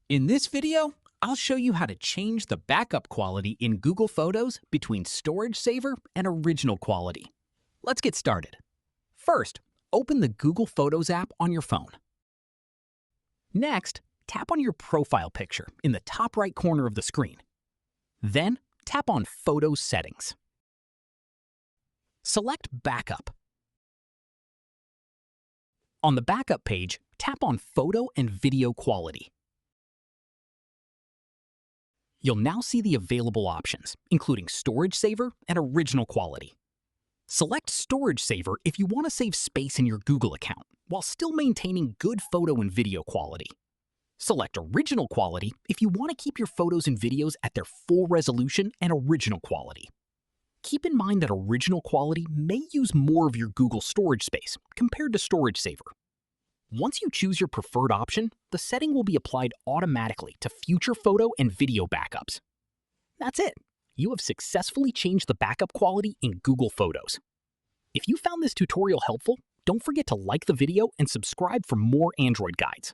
In this video, I'll show you how to change the backup quality in Google Photos between Storage Saver and Original Quality. Let's get started. First, open the Google Photos app on your phone. Next, tap on your profile picture in the top right corner of the screen. Then, tap on Photos Settings. Select Backup. On the Backup page, tap on Photo and Video Quality. You'll now see the available options, including Storage Saver and Original Quality. Select Storage Saver if you want to save space in your Google account while still maintaining good photo and video quality. Select Original Quality if you want to keep your photos and videos at their full resolution and original quality. Keep in mind that Original Quality may use more of your Google storage space compared to Storage Saver. Once you choose your preferred option, the setting will be applied automatically to future photo and video backups. That's it. You have successfully changed the backup quality in Google Photos. If you found this tutorial helpful, don't forget to like the video and subscribe for more Android guides.